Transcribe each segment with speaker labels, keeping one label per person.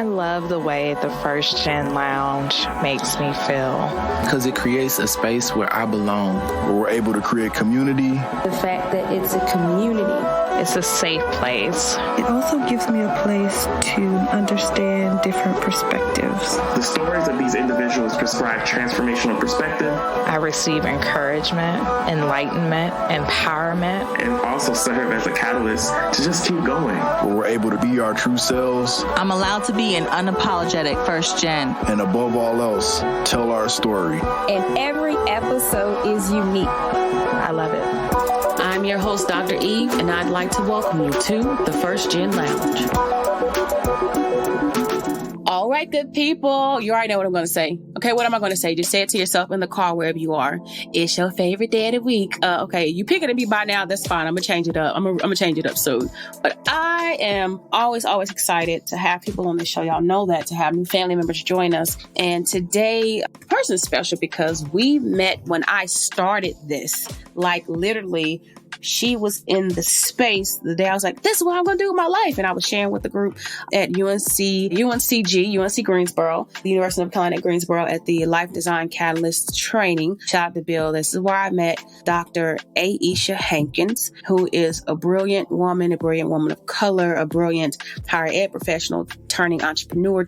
Speaker 1: I love the way the First Gen Lounge makes me feel.
Speaker 2: Because it creates a space where I belong.
Speaker 3: Where we're able to create community.
Speaker 4: The fact that it's a community.
Speaker 1: It's a safe place.
Speaker 5: It also gives me a place to understand different perspectives.
Speaker 6: The stories of these individuals prescribe transformational perspective.
Speaker 1: I receive encouragement, enlightenment, empowerment.
Speaker 6: And also serve as a catalyst to just keep going.
Speaker 3: Where we're able to be our true selves.
Speaker 7: I'm allowed to be an unapologetic first gen.
Speaker 3: And above all else, tell our story.
Speaker 4: And every episode is unique.
Speaker 1: I love it.
Speaker 8: I'm your host, Dr. Eve, and I'd like to welcome you to the First Gen Lounge. All right, good people. You already know what I'm going to say. Okay, what am I going to say? Just say it to yourself in the car, wherever you are. It's your favorite day of the week. Okay, you picking at me by now. That's fine. I'm going to change it up. I'm going to change it up soon. But I am always excited to have people on this show. Y'all know that, to have new family members join us. And today, the person is special because we met when I started this. Like literally, she was in the space the day I was like, this is what I'm going to do with my life. And I was sharing with the group at UNC Greensboro, the University of North Carolina at Greensboro, at the Life Design Catalyst training. Shout out to Bill. This is where I met Dr. Ayeesha Hankins, who is a brilliant woman of color, a brilliant higher ed professional, turned entrepreneur.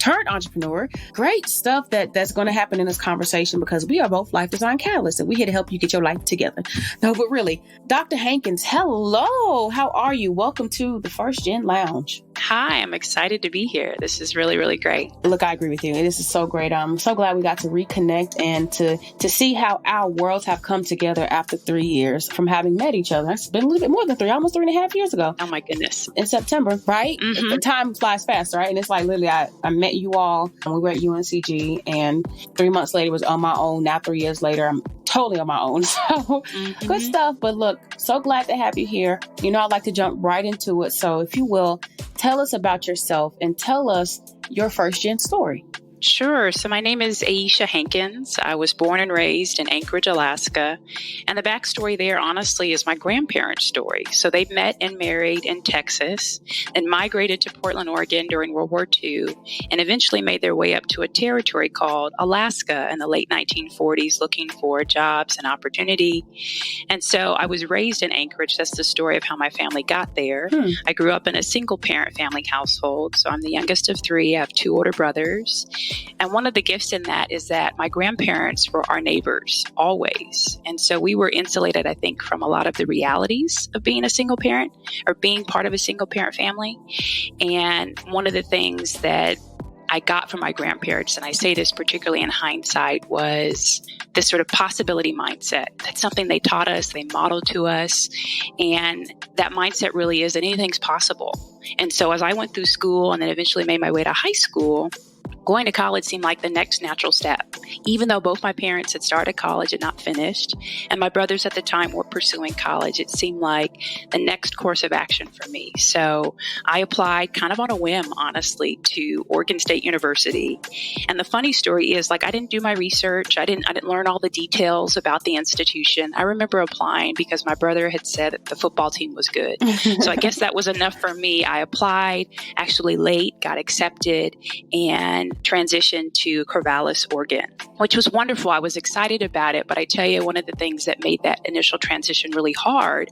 Speaker 8: Great stuff that's going to happen in this conversation because we are both life design catalysts and we're here to help you get your life together. No, but really, Dr. Hankins, hello. How are you? Welcome to the First Gen Lounge.
Speaker 9: Hi, I'm excited to be here. This is really, really great.
Speaker 8: Look, I agree with you. This is so great. I'm so glad we got to reconnect and to see how our worlds have come together after 3 years from having met each other. It's been a little bit more than 3, almost 3.5 years ago.
Speaker 9: Oh my goodness.
Speaker 8: In September, right?
Speaker 9: Mm-hmm.
Speaker 8: The time flies fast, right? And it's like literally I met you all and we were at UNCG and 3 months later was on my own. Now 3 years later, I'm totally on my own. So good stuff. But look, so glad to have you here. You know, I'd like to jump right into it. So if you will, tell us about yourself and tell us your first gen story.
Speaker 9: Sure. So my name is Ayeesha Hankins. I was born and raised in Anchorage, Alaska. And the backstory there, honestly, is my grandparents' story. So they met and married in Texas and migrated to Portland, Oregon during World War II and eventually made their way up to a territory called Alaska in the late 1940s, looking for jobs and opportunity. And so I was raised in Anchorage. That's the story of how my family got there. I grew up in a single parent family household. So I'm the youngest of 3. I have 2 older brothers. And one of the gifts in that is that my grandparents were our neighbors always. And so we were insulated, I think, from a lot of the realities of being a single parent or being part of a single parent family. And one of the things that I got from my grandparents, and I say this particularly in hindsight, was this sort of possibility mindset. That's something they taught us, they modeled to us. And that mindset really is that anything's possible. And so as I went through school and then eventually made my way to high school, going to college seemed like the next natural step, even though both my parents had started college and not finished, and my brothers at the time were pursuing college. It seemed like the next course of action for me. So I applied kind of on a whim, honestly, to Oregon State University. And the funny story is, like, I didn't do my research. I didn't learn all the details about the institution. I remember applying because my brother had said that the football team was good. So I guess that was enough for me. I applied actually late, got accepted, and transitioned to Corvallis, Oregon, which was wonderful. I was excited about it. But I tell you, one of the things that made that initial transition really hard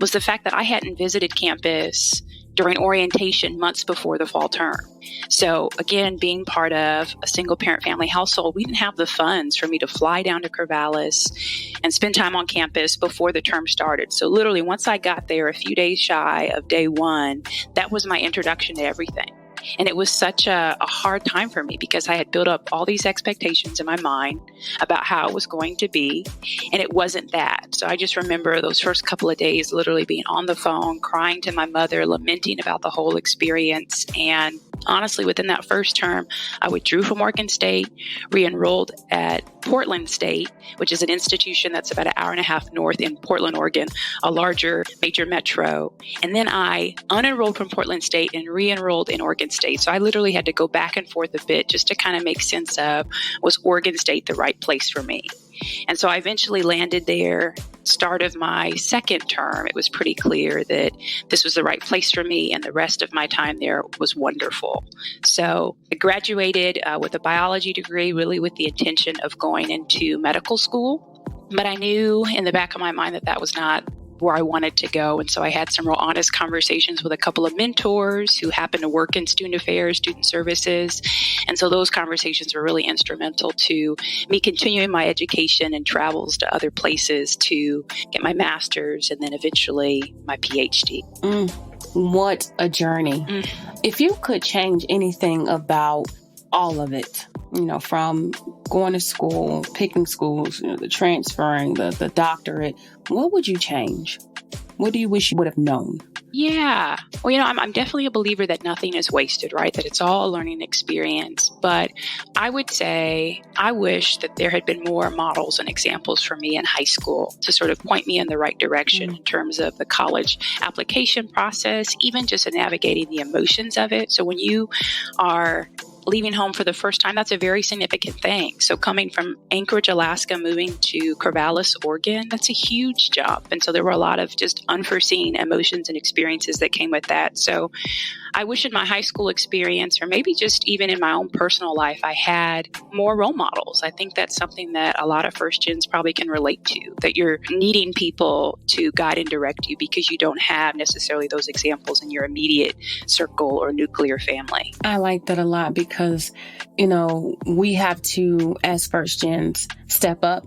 Speaker 9: was the fact that I hadn't visited campus during orientation months before the fall term. So again, being part of a single parent family household, we didn't have the funds for me to fly down to Corvallis and spend time on campus before the term started. So literally once I got there a few days shy of day 1, that was my introduction to everything. And it was such a hard time for me because I had built up all these expectations in my mind about how it was going to be, and it wasn't that. So I just remember those first couple of days literally being on the phone, crying to my mother, lamenting about the whole experience. And honestly, within that first term, I withdrew from Oregon State, re-enrolled at Portland State, which is an institution that's about an hour and a half north in Portland, Oregon, a larger major metro. And then I unenrolled from Portland State and re-enrolled in Oregon State. So I literally had to go back and forth a bit just to kind of make sense of, was Oregon State the right place for me? And so I eventually landed there start of my second term, it was pretty clear that this was the right place for me, and the rest of my time there was wonderful. So I graduated with a biology degree, really with the intention of going into medical school. But I knew in the back of my mind that that was not where I wanted to go. And so I had some real honest conversations with a couple of mentors who happened to work in student affairs, student services. And so those conversations were really instrumental to me continuing my education and travels to other places to get my master's and then eventually my PhD.
Speaker 8: What a journey. If you could change anything about all of it, from going to school, picking schools, the transferring, the doctorate, what would you change? What do you wish you would have known?
Speaker 9: Yeah. Well, I'm definitely a believer that nothing is wasted, right? That it's all a learning experience. But I would say I wish that there had been more models and examples for me in high school to sort of point me in the right direction in terms of the college application process, even just navigating the emotions of it. So when you are leaving home for the first time, that's a very significant thing. So coming from Anchorage, Alaska, moving to Corvallis, Oregon, that's a huge jump. And so there were a lot of just unforeseen emotions and experiences that came with that. So I wish in my high school experience, or maybe just even in my own personal life, I had more role models. I think that's something that a lot of first gens probably can relate to, that you're needing people to guide and direct you because you don't have necessarily those examples in your immediate circle or nuclear family.
Speaker 8: I like that a lot because, we have to, as first gens, step up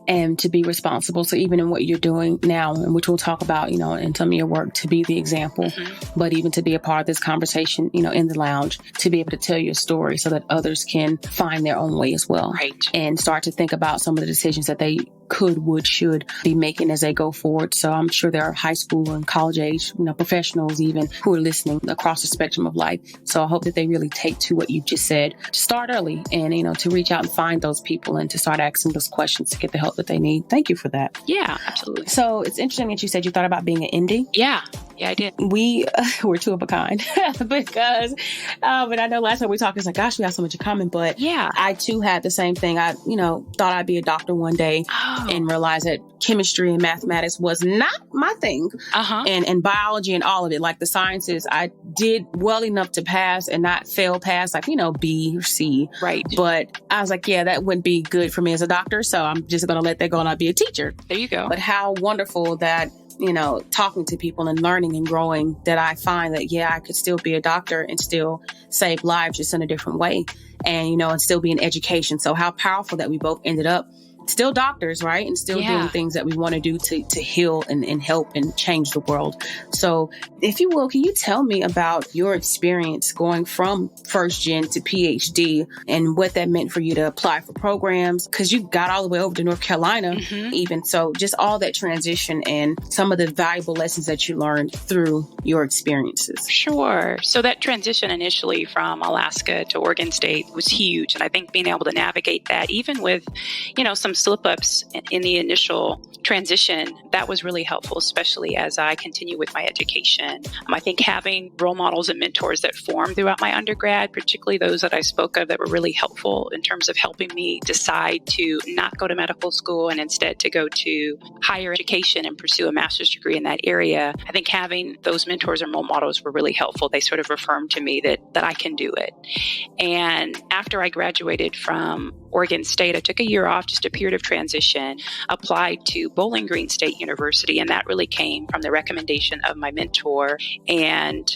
Speaker 8: and to be responsible. So even in what you're doing now, and which we'll talk about, in some of your work, to be the example, but even to be a part of this conversation, in the lounge, to be able to tell your story so that others can find their own way as well.
Speaker 9: Right.
Speaker 8: And start to think about some of the decisions that they could, would, should be making as they go forward. So I'm sure there are high school and college age, professionals even who are listening across the spectrum of life. So I hope that they really take to what you just said, to start early and, to reach out and find those people and to start asking those questions to get the help that they need. Thank you for that.
Speaker 9: Yeah, absolutely.
Speaker 8: So it's interesting that you said you thought about being an ND.
Speaker 9: Yeah, I did.
Speaker 8: We were two of a kind because, but I know last time we talked, it's like, gosh, we have so much in common. But
Speaker 9: yeah,
Speaker 8: I too had the same thing. I, thought I'd be a doctor one day and realized that chemistry and mathematics was not my thing. And biology and all of it, like the sciences, I did well enough to pass and not fail past, like, B or C.
Speaker 9: Right.
Speaker 8: But I was like, yeah, that wouldn't be good for me as a doctor. So I'm just going to let that go and I'll be a teacher.
Speaker 9: There you go.
Speaker 8: But how wonderful that, talking to people and learning and growing, that I find that, I could still be a doctor and still save lives just in a different way. And, and still be in education. So how powerful that we both ended up still doctors, right? And still doing things that we want to do to heal and help and change the world. So if you will, can you tell me about your experience going from first gen to PhD and what that meant for you to apply for programs? Because you got all the way over to North Carolina even. So just all that transition and some of the valuable lessons that you learned through your experiences.
Speaker 9: Sure. So that transition initially from Alaska to Oregon State was huge. And I think being able to navigate that, even with, some slip-ups in the initial transition, that was really helpful, especially as I continue with my education. I think having role models and mentors that formed throughout my undergrad, particularly those that I spoke of that were really helpful in terms of helping me decide to not go to medical school and instead to go to higher education and pursue a master's degree in that area. I think having those mentors and role models were really helpful. They sort of affirmed to me that I can do it. And after I graduated from Oregon State, I took a year off, just a period of transition, applied to Bowling Green State University, and that really came from the recommendation of my mentor. And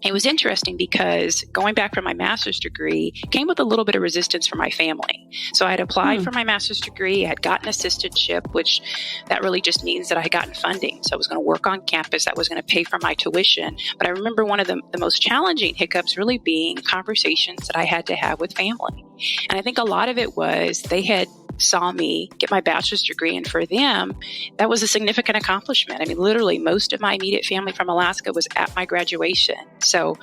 Speaker 9: it was interesting because going back from my master's degree came with a little bit of resistance from my family. So I had applied for my master's degree, I had gotten assistantship, which that really just means that I had gotten funding. So I was going to work on campus, that was going to pay for my tuition. But I remember one of the most challenging hiccups really being conversations that I had to have with family. And I think a lot of it was they had saw me get my bachelor's degree. And for them, that was a significant accomplishment. I mean, literally most of my immediate family from Alaska was at my graduation. So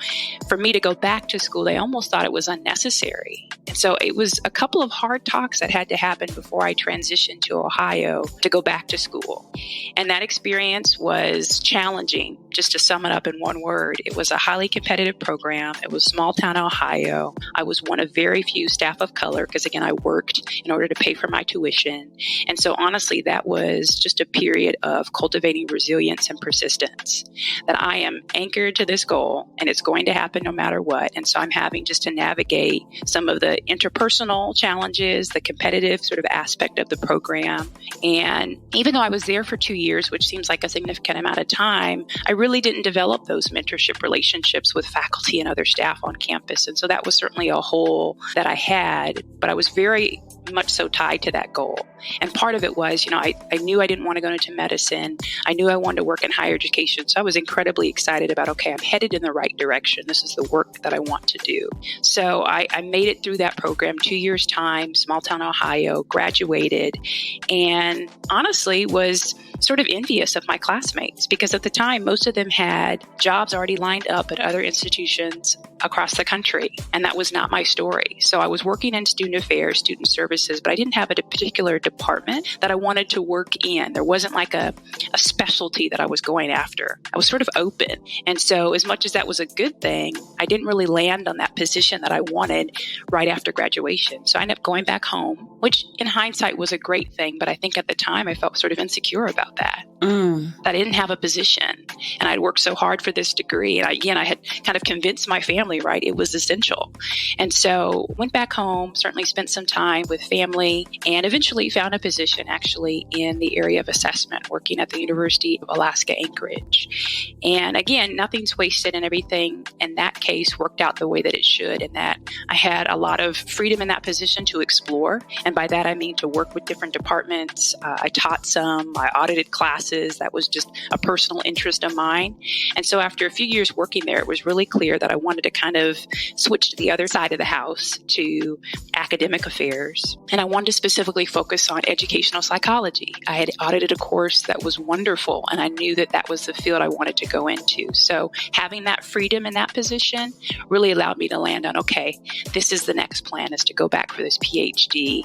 Speaker 9: for me to go back to school, they almost thought it was unnecessary. And so it was a couple of hard talks that had to happen before I transitioned to Ohio to go back to school. And that experience was challenging. Just to sum it up in one word, it was a highly competitive program. It was small town Ohio. I was one of very few staff of color because, again, I worked in order to pay for my tuition. And so honestly, that was just a period of cultivating resilience and persistence, that I am anchored to this goal and it's going to happen no matter what. And so I'm having just to navigate some of the interpersonal challenges, the competitive sort of aspect of the program. And even though I was there for 2 years, which seems like a significant amount of time, I really didn't develop those mentorship relationships with faculty and other staff on campus. And so that was certainly a hole that I had, but I was very much so tied to that goal. And part of it was, I knew I didn't want to go into medicine. I knew I wanted to work in higher education. So I was incredibly excited about, okay, I'm headed in the right direction. This is the work that I want to do. So I made it through that program, 2 years time, small town Ohio, graduated, and honestly was sort of envious of my classmates because at the time, most of them had jobs already lined up at other institutions across the country. And that was not my story. So I was working in student affairs, student services, but I didn't have a particular department that I wanted to work in. There wasn't like a specialty that I was going after. I was sort of open. And so as much as that was a good thing, I didn't really land on that position that I wanted right after graduation. So I ended up going back home, which in hindsight was a great thing. But I think at the time I felt sort of insecure about that. That I didn't have a position and I'd worked so hard for this degree. And I had kind of convinced my family, right, it was essential. And so went back home, certainly spent some time with family and eventually found a position actually in the area of assessment, working at the University of Alaska, Anchorage. And again, nothing's wasted and everything in that case worked out the way that it should, and that I had a lot of freedom in that position to explore. And by that, I mean to work with different departments. I taught some, I audited classes. That was just a personal interest of mine. And so after a few years working there, it was really clear that I wanted to kind of switch to the other side of the house to academic affairs. And I wanted to specifically focus on educational psychology. I had audited a course that was wonderful, and I knew that that was the field I wanted to go into. So having that freedom in that position really allowed me to land on, okay, this is the next plan, is to go back for this PhD.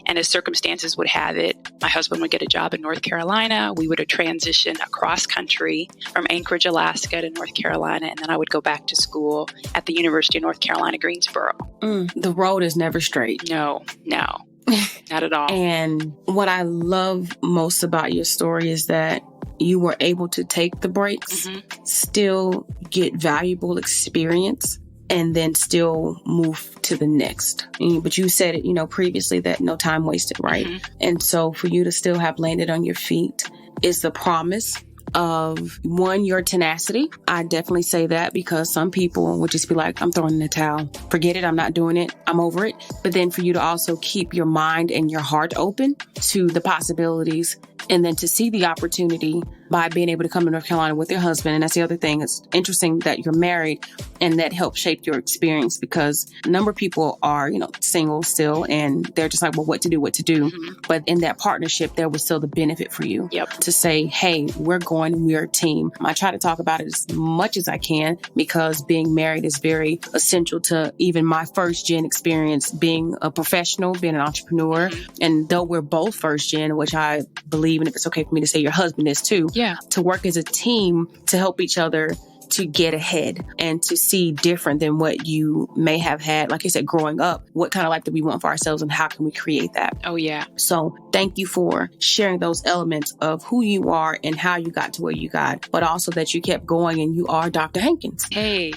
Speaker 9: And as circumstances would have it, my husband would get a job in North Carolina. We would transition across country from Anchorage, Alaska to North Carolina. And then I would go back to school at the University of North Carolina, Greensboro.
Speaker 8: The road is never straight.
Speaker 9: No, not at all.
Speaker 8: And what I love most about your story is that you were able to take the breaks, still get valuable experience, and then still move to the next. But you said it, previously that no time wasted, right? And so for you to still have landed on your feet is the promise of, one, your tenacity. I definitely say that because some people would just be like, I'm throwing in the towel. Forget it. I'm not doing it. I'm over it. But then for you to also keep your mind and your heart open to the possibilities, and then to see the opportunity by being able to come to North Carolina with your husband. And that's the other thing. It's interesting that you're married and that helped shape your experience, because a number of people are, single still, and they're just like, well, what to do? But in that partnership, there was still the benefit for you to say, hey, we're a team. I try to talk about it as much as I can because being married is very essential to even my first gen experience, being a professional, being an entrepreneur. And though we're both first gen, which I believe, and if it's okay for me to say your husband is too, to work as a team to help each other to get ahead and to see different than what you may have had. Like I said, growing up, what kind of life do we want for ourselves and how can we create that?
Speaker 9: Oh, yeah.
Speaker 8: So thank you for sharing those elements of who you are and how you got to where you got, but also that you kept going and you are Dr. Hankins.
Speaker 9: Hey.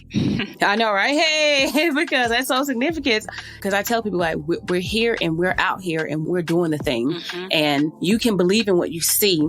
Speaker 8: I know, right? Hey, because that's so significant. Because I tell people, like, we're here and we're out here and we're doing the thing. And you can believe in what you see.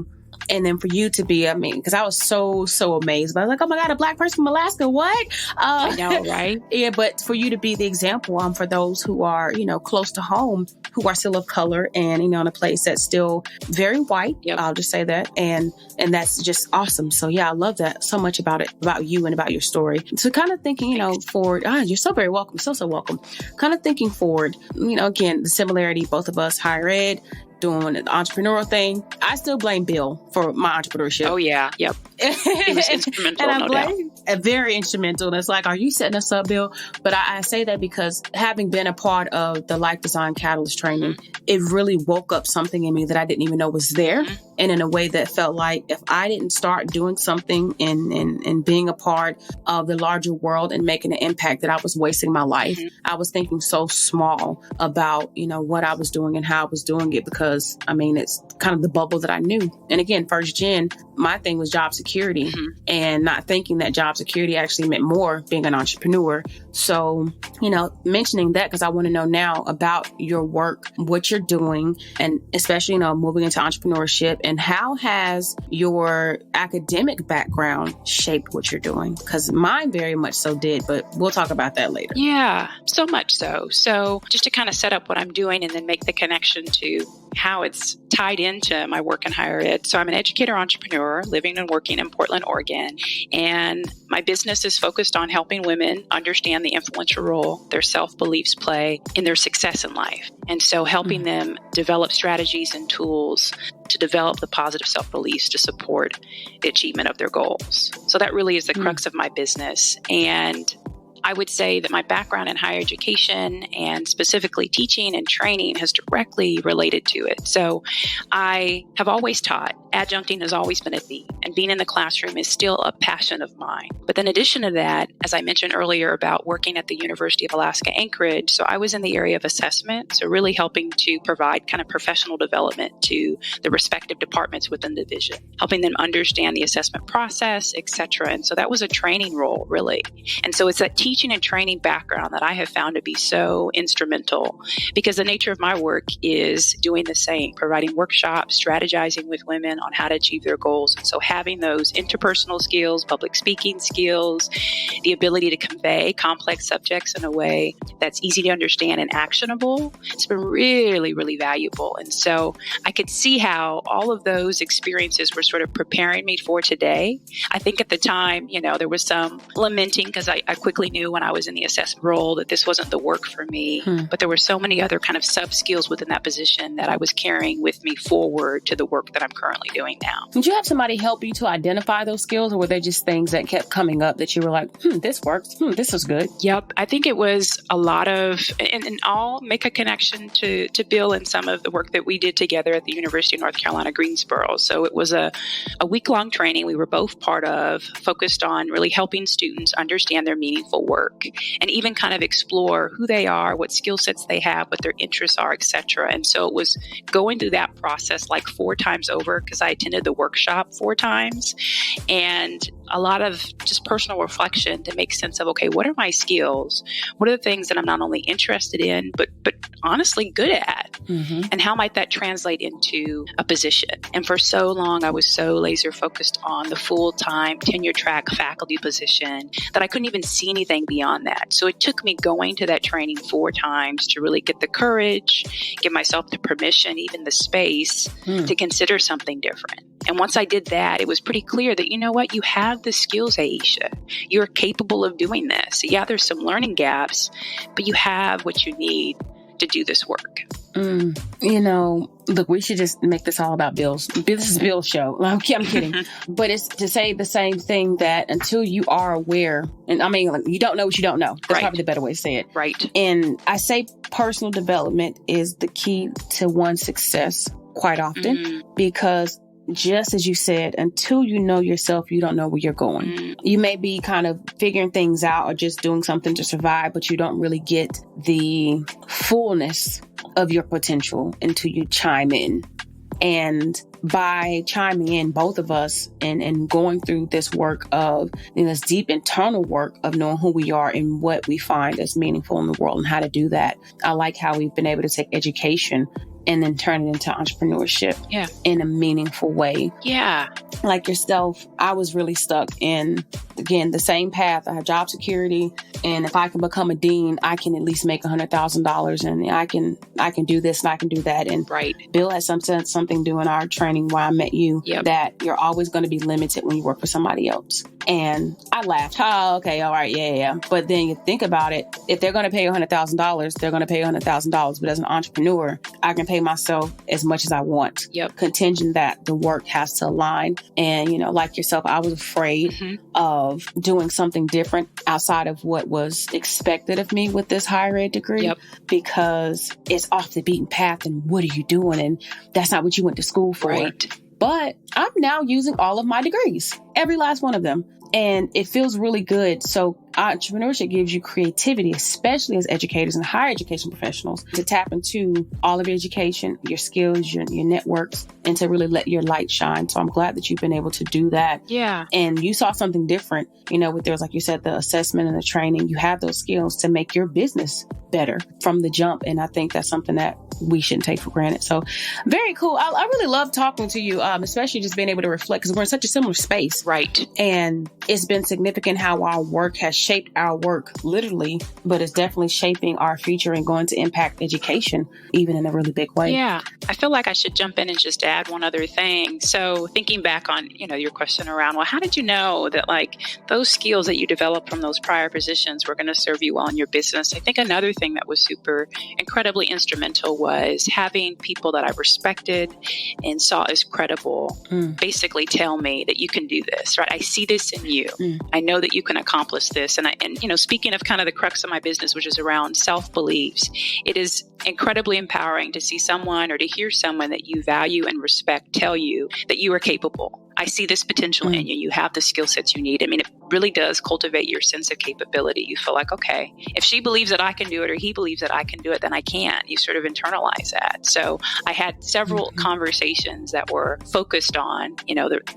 Speaker 8: And then for you to be, because I was so amazed. But I was like, oh my God, a Black person from Alaska, what?
Speaker 9: I know, right?
Speaker 8: Yeah, but for you to be the example for those who are, close to home, who are still of color and, in a place that's still very white. I'll just say that. And that's just awesome. So yeah, I love that so much about it, about you and about your story. So kind of thinking, forward, you're so very welcome. So welcome. Kind of thinking forward, again, the similarity, both of us, higher ed, doing the entrepreneurial thing. I still blame Bill for my entrepreneurship.
Speaker 9: Oh, yeah. Yep. He was instrumental,
Speaker 8: and
Speaker 9: no doubt.
Speaker 8: Very instrumental. And it's like, are you setting us up, Bill? But I say that because having been a part of the Life Design Catalyst training, it really woke up something in me that I didn't even know was there. And in a way that felt like if I didn't start doing something and being a part of the larger world and making an impact, that I was wasting my life. I was thinking so small about, what I was doing and how I was doing it, because it's kind of the bubble that I knew. And again, first gen, my thing was job security and not thinking that job security actually meant more being an entrepreneur. So, mentioning that because I want to know now about your work, what you're doing, and especially, moving into entrepreneurship, and how has your academic background shaped what you're doing? Because mine very much so did, but we'll talk about that later.
Speaker 9: Yeah, so much so. So just to kind of set up what I'm doing and then make the connection to how it's tied into my work in higher ed. So I'm an educator-entrepreneur living and working in Portland, Oregon. And my business is focused on helping women understand the influential role their self-beliefs play in their success in life. And so helping them develop strategies and tools to develop the positive self-beliefs to support the achievement of their goals. So that really is the crux of my business. And I would say that my background in higher education and specifically teaching and training has directly related to it. So I have always taught. Adjuncting has always been a theme, and being in the classroom is still a passion of mine. But in addition to that, as I mentioned earlier about working at the University of Alaska, Anchorage, so I was in the area of assessment, so really helping to provide kind of professional development to the respective departments within the division, helping them understand the assessment process, et cetera. And so that was a training role, really. And so it's that teaching and training background that I have found to be so instrumental, because the nature of my work is doing the same, providing workshops, strategizing with women on how to achieve their goals. And so having those interpersonal skills, public speaking skills, the ability to convey complex subjects in a way that's easy to understand and actionable, it's been really, really valuable. And so I could see how all of those experiences were sort of preparing me for today. I think at the time, there was some lamenting because I quickly knew when I was in the assessment role that this wasn't the work for me, but there were so many other kind of sub skills within that position that I was carrying with me forward to the work that I'm currently doing now.
Speaker 8: Did you have somebody help you to identify those skills, or were they just things that kept coming up that you were like, this works, this is good?
Speaker 9: Yep. I think it was a lot of, and I'll make a connection to Bill and some of the work that we did together at the University of North Carolina, Greensboro. So it was a week-long training we were both part of, focused on really helping students understand their meaningful work and even kind of explore who they are, what skill sets they have, what their interests are, et cetera. And so it was going through that process like 4 times over, because I attended the workshop 4 times, and a lot of just personal reflection to make sense of, okay, what are my skills? What are the things that I'm not only interested in, but honestly good at? And how might that translate into a position? And for so long, I was so laser focused on the full-time tenure track faculty position that I couldn't even see anything beyond that. So it took me going to that training 4 times to really get the courage, give myself the permission, even the space to consider something different. And once I did that, it was pretty clear that, you have the skills, Ayeesha. You're capable of doing this. Yeah, there's some learning gaps, but you have what you need to do this work.
Speaker 8: Look, we should just make this all about Bill's. This is Bill's show. I'm kidding. But it's to say the same thing, that until you are aware, and you don't know what you don't know. That's probably the better way to say it.
Speaker 9: Right.
Speaker 8: And I say personal development is the key to one's success quite often, because just as you said, until you know yourself, you don't know where you're going. You may be kind of figuring things out or just doing something to survive, but you don't really get the fullness of your potential until you chime in. And by chiming in, both of us, and going through this work of, this deep internal work of knowing who we are and what we find as meaningful in the world and how to do that. I like how we've been able to take education and then turn it into entrepreneurship in a meaningful way.
Speaker 9: Yeah.
Speaker 8: Like yourself, I was really stuck in, again, the same path. I have job security, and if I can become a dean, I can at least make $100,000, and I can do this and I can do that. And Bill has something doing our training where I met you, that you're always going to be limited when you work for somebody else. And I laughed. Oh, okay, all right, yeah. But then you think about it, if they're going to pay you $100,000, they're going to pay you $100,000. But as an entrepreneur, I can pay pay myself as much as I want.
Speaker 9: Yep.
Speaker 8: Contingent that the work has to align. And, like yourself, I was afraid of doing something different outside of what was expected of me with this higher ed degree.
Speaker 9: Yep.
Speaker 8: Because it's off the beaten path and what are you doing? And that's not what you went to school for.
Speaker 9: Right.
Speaker 8: But I'm now using all of my degrees, every last one of them. And it feels really good. So entrepreneurship gives you creativity, especially as educators and higher education professionals, to tap into all of your education, your skills, your networks, and to really let your light shine. So I'm glad that you've been able to do that.
Speaker 9: Yeah.
Speaker 8: And you saw something different, with there was, like you said, the assessment and the training. You have those skills to make your business better from the jump. And I think that's something that we shouldn't take for granted. So very cool. I really love talking to you, especially just being able to reflect because we're in such a similar space.
Speaker 9: Right.
Speaker 8: And it's been significant how our work has shaped our work literally, but it's definitely shaping our future and going to impact education even in a really big way.
Speaker 9: Yeah. I feel like I should jump in and just add one other thing. So thinking back on, your question around, well, how did you know that those skills that you developed from those prior positions were going to serve you well in your business? I think another thing that was super incredibly instrumental was having people that I respected and saw as credible basically tell me that you can do this, right? I see this in you. I know that you can accomplish this. And speaking of kind of the crux of my business, which is around self-beliefs, it is incredibly empowering to see someone or to hear someone that you value and respect tell you that you are capable. I see this potential in you. You have the skill sets you need. I mean, it really does cultivate your sense of capability. You feel like, okay, if she believes that I can do it or he believes that I can do it, then I can. You sort of internalize that. So I had several conversations that were focused on,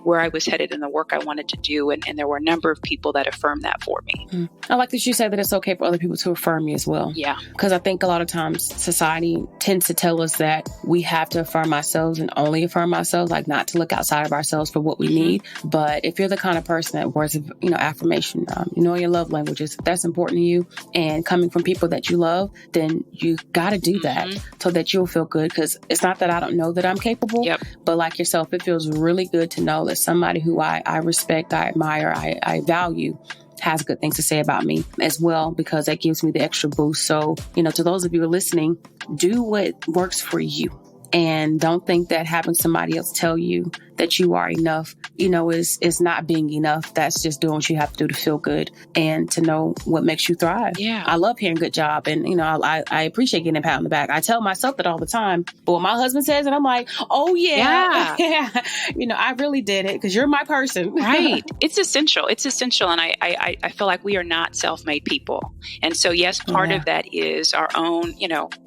Speaker 9: where I was headed and the work I wanted to do. And there were a number of people that affirmed that for me.
Speaker 8: I like that you said that it's okay for other people to affirm you as well.
Speaker 9: Yeah.
Speaker 8: Because I think a lot of times society tends to tell us that we have to affirm ourselves and only affirm ourselves, like not to look outside of ourselves for what we need. But if you're the kind of person that words of, affirmation, your love languages, if that's important to you and coming from people that you love, then you got to do that so that you'll feel good. Because it's not that I don't know that I'm capable, but like yourself, it feels really good to know that somebody who I respect, I admire, I value has good things to say about me as well, because that gives me the extra boost. So, to those of you who are listening, do what works for you. And don't think that having somebody else tell you that you are enough, is not being enough. That's just doing what you have to do to feel good and to know what makes you thrive.
Speaker 9: Yeah.
Speaker 8: I love hearing good job. And, I appreciate getting a pat on the back. I tell myself that all the time. But when my husband says it, I'm like, oh, yeah. I really did it because you're my person.
Speaker 9: Right. It's essential. And I feel like we are not self-made people. And so, yes, part of that is our own,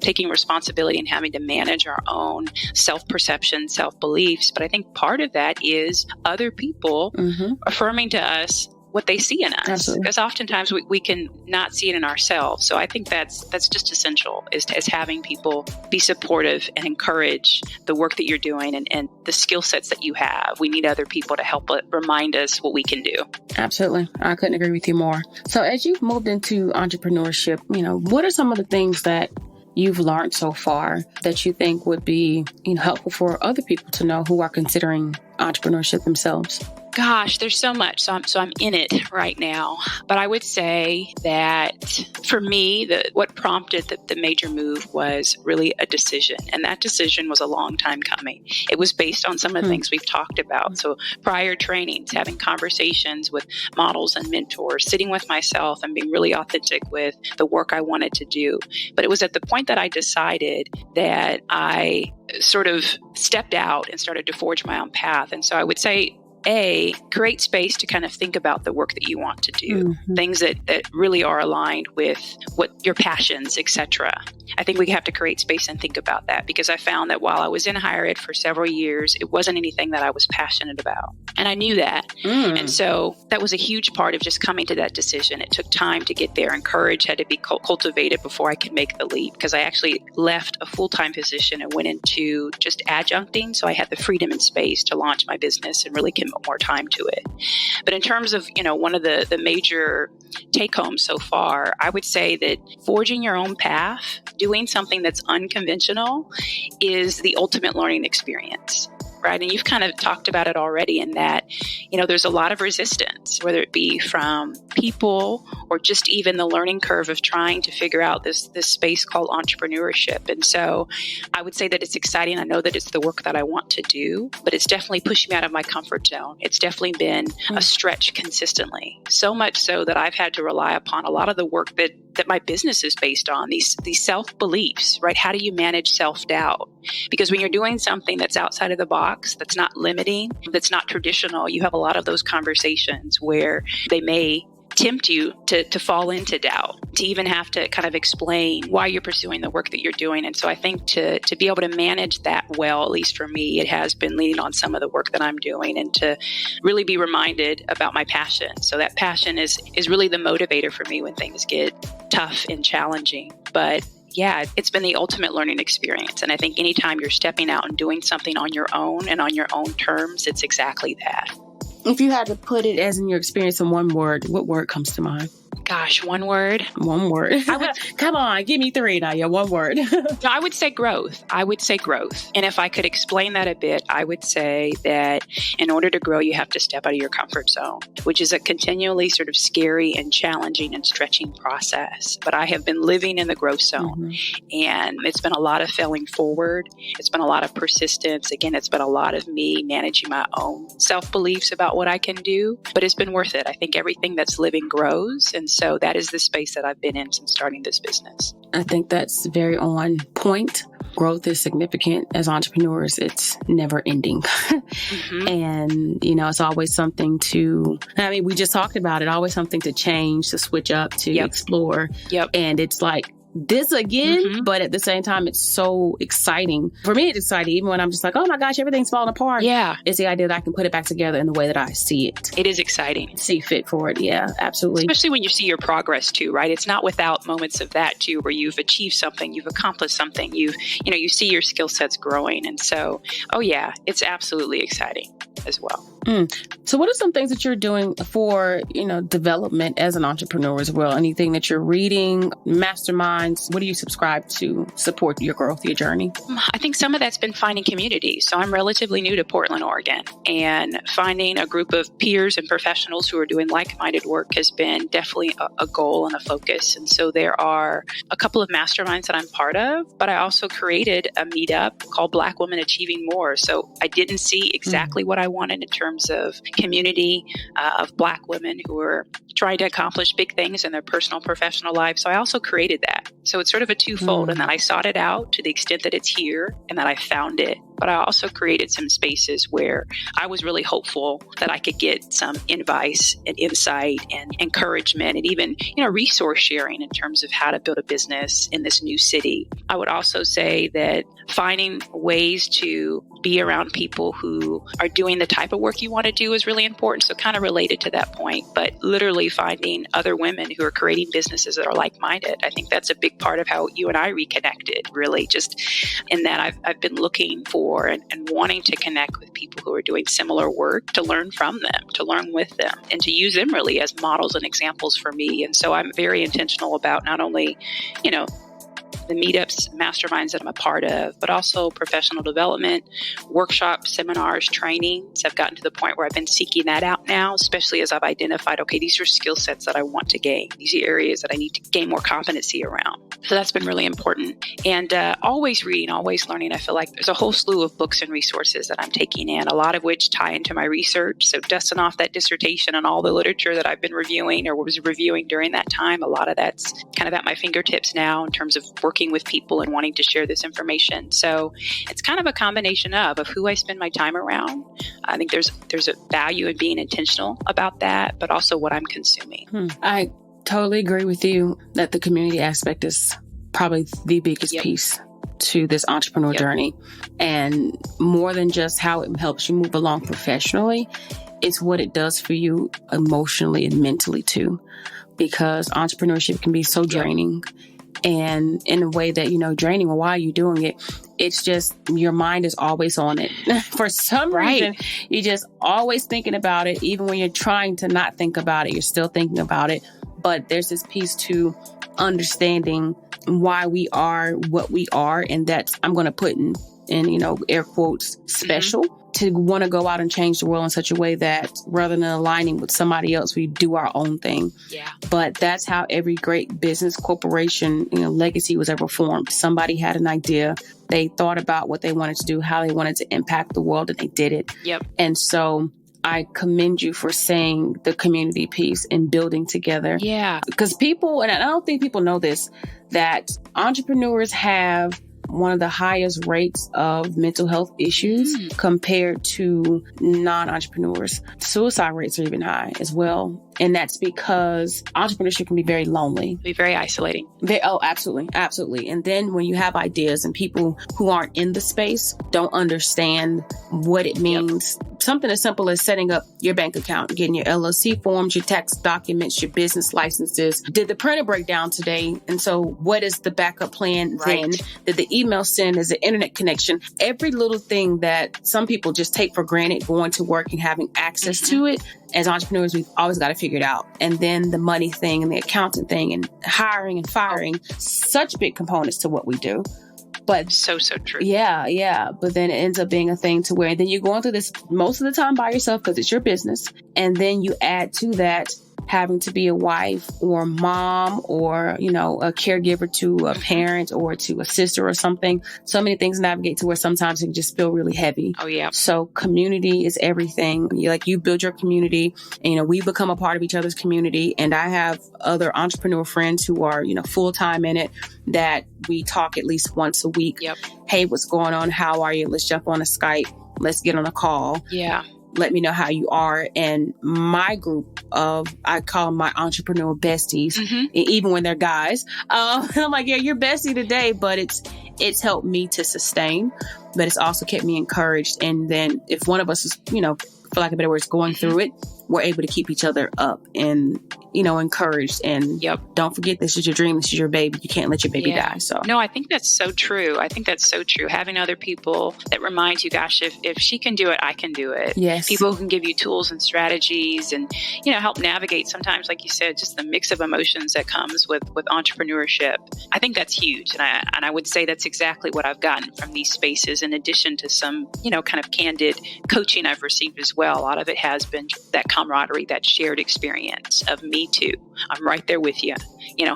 Speaker 9: taking responsibility and having to manage our own self-perception, self-beliefs. But I think part of that is other people affirming to us what they see in us.
Speaker 8: Absolutely.
Speaker 9: Because oftentimes we can not see it in ourselves. So I think that's just essential is having people be supportive and encourage the work that you're doing and the skill sets that you have. We need other people to help remind us what we can do. Absolutely.
Speaker 8: I couldn't agree with you more. So as you've moved into entrepreneurship, what are some of the things that you've learned so far that you think would be helpful for other people to know who are considering entrepreneurship themselves?
Speaker 9: Gosh, there's so much. So I'm in it right now. But I would say that for me, what prompted the major move was really a decision. And that decision was a long time coming. It was based on some of the things we've talked about. So prior trainings, having conversations with models and mentors, sitting with myself and being really authentic with the work I wanted to do. But it was at the point that I decided that I sort of stepped out and started to forge my own path. And so I would say, create space to kind of think about the work that you want to do, things that really are aligned with what your passions, etc. I think we have to create space and think about that because I found that while I was in higher ed for several years, it wasn't anything that I was passionate about. And I knew that. And so that was a huge part of just coming to that decision. It took time to get there and courage had to be cultivated before I could make the leap because I actually left a full-time position and went into just adjuncting. So I had the freedom and space to launch my business and really commit more time to it. But in terms of, one of the major take-homes so far, I would say that forging your own path, doing something that's unconventional is the ultimate learning experience. right? And you've kind of talked about it already in that, there's a lot of resistance, whether it be from people or just even the learning curve of trying to figure out this space called entrepreneurship. And so I would say that it's exciting. I know that it's the work that I want to do, but it's definitely pushing me out of my comfort zone. It's definitely been a stretch consistently, so much so that I've had to rely upon a lot of the work that my business is based on, these self-beliefs, right? How do you manage self-doubt? Because when you're doing something that's outside of the box, that's not limiting, that's not traditional, you have a lot of those conversations where they may tempt you to fall into doubt, to even have to kind of explain why you're pursuing the work that you're doing. And so I think to be able to manage that well, at least for me, it has been leaning on some of the work that I'm doing and to really be reminded about my passion. So that passion is really the motivator for me when things get tough and challenging. But yeah, it's been the ultimate learning experience. And I think anytime you're stepping out and doing something on your own and on your own terms, it's exactly that.
Speaker 8: If you had to put it as in your experience in one word, what word comes to mind?
Speaker 9: Gosh, one word.
Speaker 8: One word. Come on, give me three now. Yeah, one word.
Speaker 9: No, I would say growth. And if I could explain that a bit, I would say that in order to grow, you have to step out of your comfort zone, which is a continually sort of scary and challenging and stretching process. But I have been living in the growth zone, and it's been a lot of failing forward. It's been a lot of persistence. Again, it's been a lot of me managing my own self-beliefs about what I can do, but it's been worth it. I think everything that's living grows. And so that is the space that I've been in since starting this business.
Speaker 8: I think that's very on point. Growth is significant. As entrepreneurs, it's never ending. And, it's always something we just talked about it, always something to change, to switch up, to explore. And it's like, this again, but at the same time, it's so exciting. For me, it's exciting, even when I'm just like, oh my gosh, everything's falling apart.
Speaker 9: Yeah.
Speaker 8: It's the idea that I can put it back together in the way that I see it.
Speaker 9: It is exciting.
Speaker 8: See fit for it. Yeah, absolutely.
Speaker 9: Especially when you see your progress too, right? It's not without moments of that too, where you've achieved something, you've accomplished something, you see your skill sets growing. And so, it's absolutely exciting as well.
Speaker 8: So what are some things that you're doing for, development as an entrepreneur as well? Anything that you're reading, masterminds? What do you subscribe to support your growth, your journey?
Speaker 9: I think some of that's been finding community. So I'm relatively new to Portland, Oregon, and finding a group of peers and professionals who are doing like-minded work has been definitely a goal and a focus. And so there are a couple of masterminds that I'm part of, but I also created a meetup called Black Women Achieving More. So I didn't see exactly what I wanted in terms of community of Black women who are trying to accomplish big things in their personal, professional lives. So I also created that. So it's sort of a twofold. And then I sought it out to the extent that it's here and that I found it. But I also created some spaces where I was really hopeful that I could get some advice and insight and encouragement and even, resource sharing in terms of how to build a business in this new city. I would also say that finding ways to be around people who are doing the type of work you want to do is really important. So kind of related to that point, but literally finding other women who are creating businesses that are like-minded. I think that's a big part of how you and I reconnected, really, just in that I've been looking for and wanting to connect with people who are doing similar work, to learn from them, to learn with them, and to use them really as models and examples for me. And so I'm very intentional about not only, the meetups, masterminds that I'm a part of, but also professional development, workshops, seminars, trainings. I've gotten to the point where I've been seeking that out now, especially as I've identified, okay, these are skill sets that I want to gain. These are areas that I need to gain more competency around. So that's been really important. And always reading, always learning. I feel like there's a whole slew of books and resources that I'm taking in, a lot of which tie into my research. So dusting off that dissertation and all the literature that I've been reviewing or was reviewing during that time, a lot of that's kind of at my fingertips now in terms of working with people and wanting to share this information. So it's kind of a combination of who I spend my time around. I think there's a value in being intentional about that, but also what I'm consuming.
Speaker 8: I totally agree with you that the community aspect is probably the biggest piece to this entrepreneur journey. And more than just how it helps you move along professionally, it's what it does for you emotionally and mentally too. Because entrepreneurship can be so draining. And in a way that, draining, well, why are you doing it? It's just your mind is always on it. For some reason, you're just always thinking about it. Even when you're trying to not think about it, you're still thinking about it. But there's this piece to understanding why we are what we are. And that's, I'm going to put in in, air quotes, special, to want to go out and change the world in such a way that rather than aligning with somebody else, we do our own thing.
Speaker 9: Yeah.
Speaker 8: But that's how every great business corporation, legacy was ever formed. Somebody had an idea. They thought about what they wanted to do, how they wanted to impact the world, and they did it.
Speaker 9: Yep.
Speaker 8: And so I commend you for saying the community piece and building together.
Speaker 9: Yeah.
Speaker 8: Because people, and I don't think people know this, that entrepreneurs have one of the highest rates of mental health issues compared to non-entrepreneurs. Suicide rates are even high as well. And that's because entrepreneurship can be very lonely.
Speaker 9: Be very isolating.
Speaker 8: Absolutely. Absolutely. And then when you have ideas and people who aren't in the space don't understand what it means, something as simple as setting up your bank account, getting your LLC forms, your tax documents, your business licenses. Did the printer break down today? And so what is the backup plan then? Did the email send? Is the internet connection? Every little thing that some people just take for granted, going to work and having access to it. As entrepreneurs, we've always got to figure it out. And then the money thing and the accounting thing and hiring and firing, such big components to what we do. But
Speaker 9: so true.
Speaker 8: Yeah. But then it ends up being a thing to where then you're going through this most of the time by yourself because it's your business. And then you add to that having to be a wife or mom or, a caregiver to a parent or to a sister or something. So many things navigate to where sometimes it can just feel really heavy.
Speaker 9: Oh, yeah.
Speaker 8: So community is everything. You build your community and, we become a part of each other's community. And I have other entrepreneur friends who are, full-time in it that we talk at least once a week.
Speaker 9: Yep.
Speaker 8: Hey, what's going on? How are you? Let's jump on a Skype. Let's get on a call.
Speaker 9: Yeah.
Speaker 8: Let me know how you are. And my group I call them my entrepreneur besties, even when they're guys. I'm like, yeah, you're bestie today, but it's helped me to sustain, but it's also kept me encouraged. And then if one of us is, for lack of a better words, going through it, we're able to keep each other up and, encouraged. And don't forget, this is your dream. This is your baby. You can't let your baby die. So
Speaker 9: no, I think that's so true. Having other people that remind you, gosh, if she can do it, I can do it.
Speaker 8: Yes. People
Speaker 9: who can give you tools and strategies and, help navigate sometimes, like you said, just the mix of emotions that comes with entrepreneurship. I think that's huge. And I would say that's exactly what I've gotten from these spaces, in addition to some, kind of candid coaching I've received as well. A lot of it has been that camaraderie, that shared experience of me too. I'm right there with you.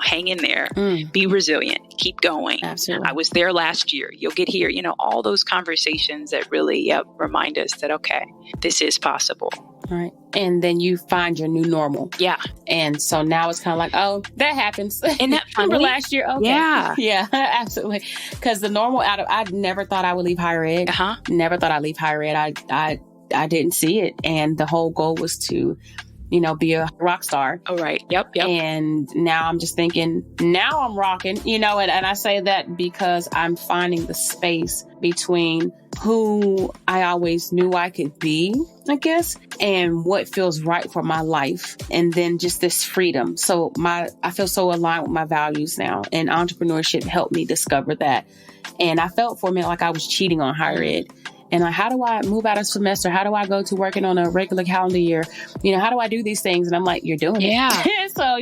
Speaker 9: Hang in there, be resilient, keep going.
Speaker 8: Absolutely.
Speaker 9: I was there last year. You'll get here. All those conversations that really remind us that, okay, this is possible.
Speaker 8: Right. And then you find your new normal.
Speaker 9: Yeah.
Speaker 8: And so now it's kind of like, oh, that happens.
Speaker 9: Isn't that funny?
Speaker 8: Last year? Okay.
Speaker 9: Yeah.
Speaker 8: Yeah, absolutely. Because the normal I never thought I would leave higher ed. Never thought I'd leave higher ed. I didn't see it. And the whole goal was to, be a rock star.
Speaker 9: Oh, right. Yep.
Speaker 8: And now I'm just thinking, now I'm rocking, and I say that because I'm finding the space between who I always knew I could be, I guess, and what feels right for my life. And then just this freedom. So I feel so aligned with my values now, and entrepreneurship helped me discover that. And I felt for a minute like I was cheating on higher ed. And how do I move out a semester? How do I go to working on a regular calendar year? How do I do these things? And I'm like, you're doing it. So,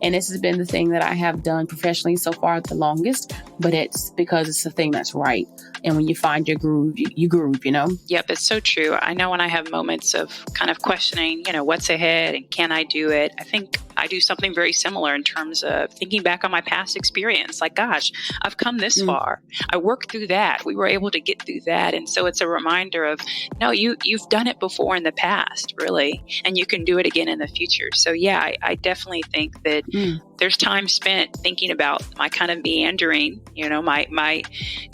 Speaker 8: and this has been the thing that I have done professionally so far the longest, but it's because it's the thing that's right. And when you find your groove, you groove,
Speaker 9: Yep, it's so true. I know when I have moments of kind of questioning, what's ahead and can I do it? I think I do something very similar in terms of thinking back on my past experience. Like, gosh, I've come this far. I worked through that. We were able to get through that. And so it's a reminder of, no, you've done it before in the past, really, and you can do it again in the future. So yeah, I definitely think that there's time spent thinking about my kind of meandering, my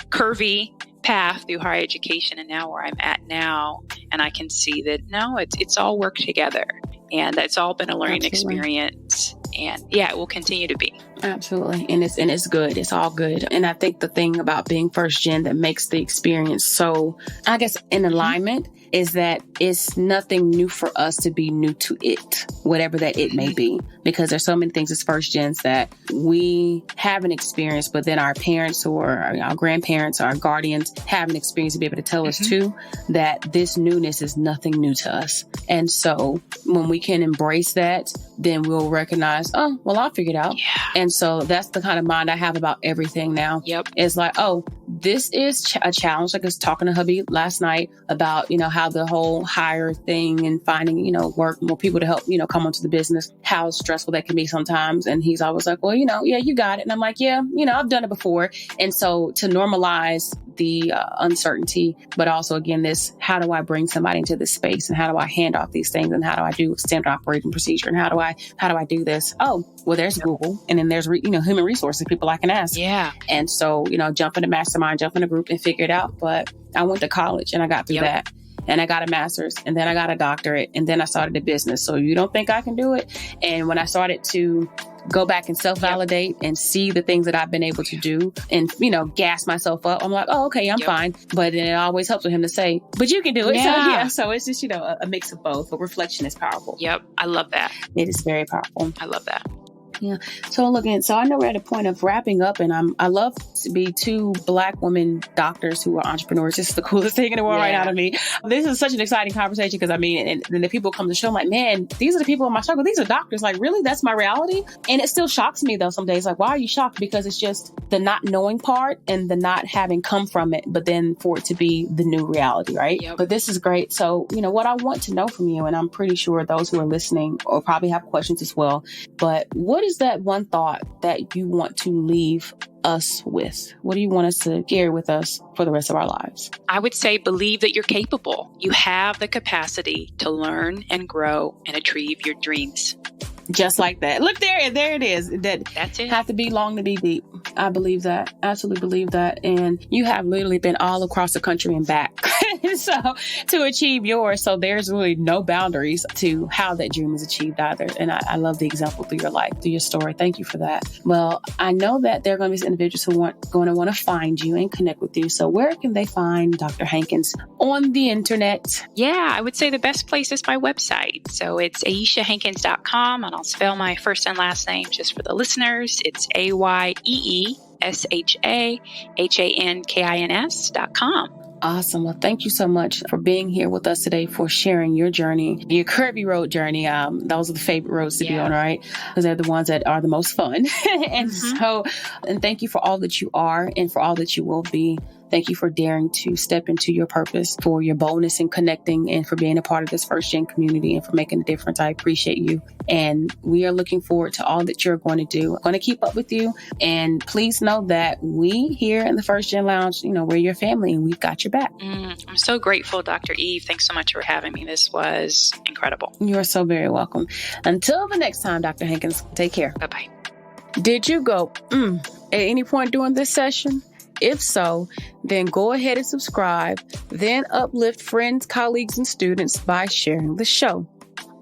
Speaker 9: curvy path through higher education and now where I'm at now. And I can see that no, it's all worked together, and that's all been a learning experience. And yeah, it will continue to be.
Speaker 8: Absolutely. And it's good. It's all good. And I think the thing about being first gen that makes the experience so, I guess, in alignment is that it's nothing new for us to be new to it, whatever that it may be, because there's so many things as first gens that we haven't experienced, but then our parents or our grandparents or our guardians haven't experienced to be able to tell us too, that this newness is nothing new to us. And so when we can embrace that, then we'll recognize, oh, well, I'll figure it out.
Speaker 9: Yeah.
Speaker 8: And so that's the kind of mind I have about everything now.
Speaker 9: Yep.
Speaker 8: It's like, oh, this is a challenge. Like I was talking to hubby last night about, how the whole hire thing and finding, work, more people to help, come onto the business, how stressful that can be sometimes. And he's always like, well, yeah, you got it. And I'm like, yeah, I've done it before. And so to normalize the uncertainty, but also again, how do I bring somebody into this space, and how do I hand off these things, and how do I do standard operating procedure, and how do I do this? Oh, well, there's Google, and then there's human resources, people I can ask.
Speaker 9: Yeah.
Speaker 8: And so jump in a mastermind, jump in a group, and figure it out. But I went to college and I got through that. And I got a master's, and then I got a doctorate, and then I started a business. So you don't think I can do it? And when I started to go back and self-validate and see the things that I've been able to do and, gas myself up, I'm like, oh, okay, I'm fine. But then it always helps with him to say, but you can do it.
Speaker 9: Yeah.
Speaker 8: So it's just, a mix of both. But reflection is powerful.
Speaker 9: Yep. I love that.
Speaker 8: It is very powerful.
Speaker 9: I love that.
Speaker 8: Yeah. So I know we're at a point of wrapping up, and I love to be two Black women doctors who are entrepreneurs. This is the coolest thing in the world right now to me. This is such an exciting conversation because and then the people come to the show, I'm like, man, these are the people in my circle. These are doctors. Like, really? That's my reality? And it still shocks me though some days. Like, why are you shocked? Because it's just the not knowing part and the not having come from it, but then for it to be the new reality, right?
Speaker 9: Yep.
Speaker 8: But this is great. So, what I want to know from you, and I'm pretty sure those who are listening or probably have questions as well, but what is that one thought that you want to leave us with? What do you want us to carry with us for the rest of our lives?
Speaker 9: I would say believe that you're capable. You have the capacity to learn and grow and achieve your dreams.
Speaker 8: Just like that. Look there, and there it is.
Speaker 9: That's it.
Speaker 8: Have to be long to be deep. I believe that. Absolutely believe that. And you have literally been all across the country and back. So to achieve yours. So there's really no boundaries to how that dream is achieved either. And I love the example through your life, through your story. Thank you for that. Well, I know that there are going to be individuals who are going to want to find you and connect with you. So where can they find Dr. Hankins on the internet?
Speaker 9: Yeah, I would say the best place is my website. So it's ayeeshahankins.com, and I'll spell my first and last name just for the listeners. It's AyeeshaHankins.com.
Speaker 8: Awesome. Well, thank you so much for being here with us today, for sharing your journey, your curvy road journey. Those are the favorite roads to be on, right? Because they're the ones that are the most fun. And and thank you for all that you are and for all that you will be. Thank you for daring to step into your purpose, for your boldness in connecting, and for being a part of this first gen community, and for making a difference. I appreciate you. And we are looking forward to all that you're going to do. I'm going to keep up with you. And please know that we here in the First Gen Lounge, we're your family and we've got your back.
Speaker 9: I'm so grateful, Dr. Eve. Thanks so much for having me. This was incredible.
Speaker 8: You are so very welcome. Until the next time, Dr. Hankins, take care.
Speaker 9: Bye-bye.
Speaker 8: Did you go at any point during this session? If so, then go ahead and subscribe, then uplift friends, colleagues, and students by sharing the show.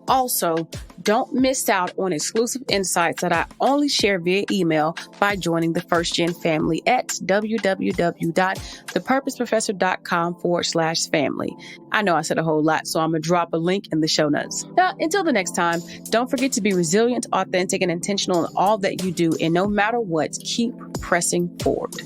Speaker 8: Also, don't miss out on exclusive insights that I only share via email by joining the First Gen family at www.thepurposeprofessor.com/family. I know I said a whole lot, so I'm going to drop a link in the show notes. Now, until the next time, don't forget to be resilient, authentic, and intentional in all that you do. And no matter what, keep pressing forward.